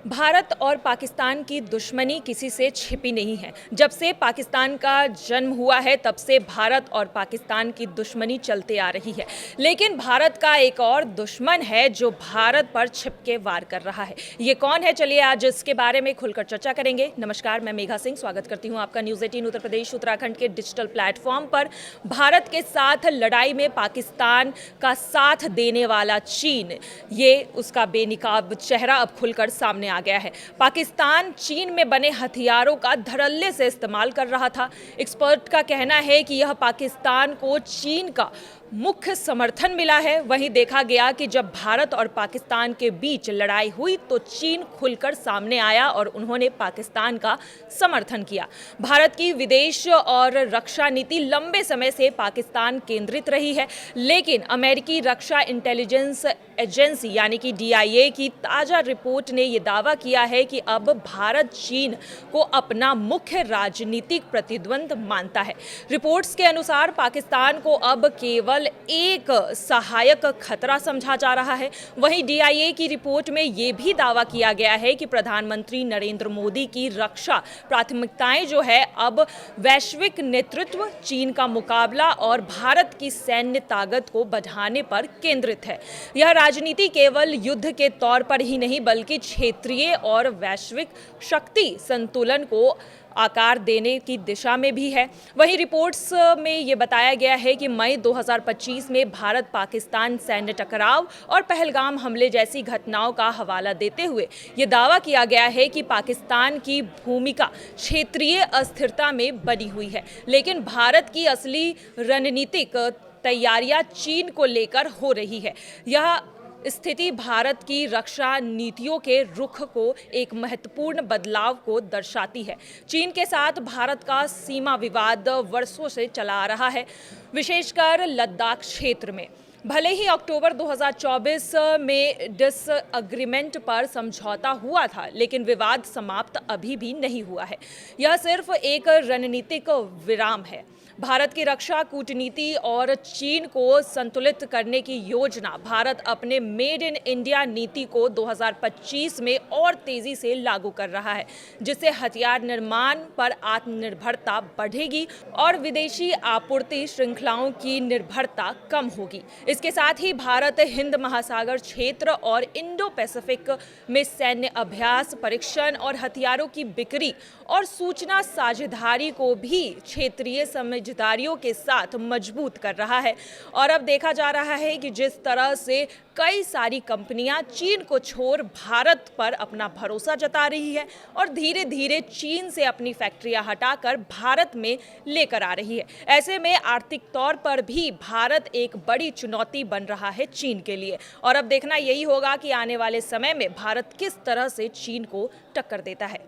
भारत और पाकिस्तान की दुश्मनी किसी से छिपी नहीं है। जब से पाकिस्तान का जन्म हुआ है तब से भारत और पाकिस्तान की दुश्मनी चलते आ रही है। लेकिन भारत का एक और दुश्मन है जो भारत पर छिप के वार कर रहा है। ये कौन है, चलिए आज इसके बारे में खुलकर चर्चा करेंगे। नमस्कार, मैं मेघा सिंह स्वागत करती हूँ आपका न्यूज़ 18 उत्तर प्रदेश उत्तराखंड के डिजिटल प्लेटफॉर्म पर। भारत के साथ लड़ाई में पाकिस्तान का साथ देने वाला चीन, ये उसका बेनकाब चेहरा अब खुलकर सामने आ गया है। पाकिस्तान चीन में बने हथियारों का धड़ल्ले से इस्तेमाल कर रहा था। एक्सपर्ट का कहना है कि यह पाकिस्तान को चीन का मुख्य समर्थन मिला है। वहीं देखा गया कि जब भारत और पाकिस्तान के बीच लड़ाई हुई तो चीन खुलकर सामने आया और उन्होंने पाकिस्तान का समर्थन किया। भारत की विदेश और रक्षा नीति लंबे समय से पाकिस्तान केंद्रित रही है, लेकिन अमेरिकी रक्षा इंटेलिजेंस एजेंसी यानी कि DIA की ताज़ा रिपोर्ट ने यह दावा किया है कि अब भारत चीन को अपना मुख्य राजनीतिक प्रतिद्वंद मानता है। रिपोर्ट्स के अनुसार पाकिस्तान को अब केवल एक सहायक खतरा समझा जा रहा है। वहीं DIA की रिपोर्ट में यह भी दावा किया गया है कि प्रधानमंत्री नरेंद्र मोदी की रक्षा प्राथमिकताएं जो है अब वैश्विक नेतृत्व, चीन का मुकाबला और भारत की सैन्य ताकत को बढ़ाने पर केंद्रित है। यह राजनीति केवल युद्ध के तौर पर ही नहीं बल्कि क्षेत्रीय और वैश्विक शक्ति संतुलन को आकार देने की दिशा में भी है। वहीं रिपोर्ट्स में ये बताया गया है कि मई 2025 में भारत पाकिस्तान सैन्य टकराव और पहलगाम हमले जैसी घटनाओं का हवाला देते हुए ये दावा किया गया है कि पाकिस्तान की भूमिका क्षेत्रीय अस्थिरता में बनी हुई है। लेकिन भारत की असली रणनीतिक तैयारियां चीन को लेकर हो रही है। यह स्थिति भारत की रक्षा नीतियों के रुख को एक महत्वपूर्ण बदलाव को दर्शाती है। चीन के साथ भारत का सीमा विवाद वर्षों से चला आ रहा है, विशेषकर लद्दाख क्षेत्र में। भले ही अक्टूबर 2024 में डिसएग्रीमेंट पर समझौता हुआ था, लेकिन विवाद समाप्त अभी भी नहीं हुआ है। यह सिर्फ एक रणनीतिक विराम है। भारत की रक्षा कूटनीति और चीन को संतुलित करने की योजना भारत अपने मेड इन इंडिया नीति को 2025 में और तेजी से लागू कर रहा है, जिससे हथियार निर्माण पर आत्मनिर्भरता बढ़ेगी और विदेशी आपूर्ति श्रृंखलाओं की निर्भरता कम होगी। इसके साथ ही भारत हिंद महासागर क्षेत्र और इंडो पैसिफिक में सैन्य अभ्यास, परीक्षण और हथियारों की बिक्री और सूचना साझेदारी को भी क्षेत्रीय समझदारियों के साथ मजबूत कर रहा है। और अब देखा जा रहा है कि जिस तरह से कई सारी कंपनियां चीन को छोड़ भारत पर अपना भरोसा जता रही है और धीरे धीरे चीन से अपनी फैक्ट्रियां हटाकर भारत में लेकर आ रही है। ऐसे में आर्थिक तौर पर भी भारत एक बड़ी चुनौती बन रहा है चीन के लिए। और अब देखना यही होगा कि आने वाले समय में भारत किस तरह से चीन को टक्कर देता है।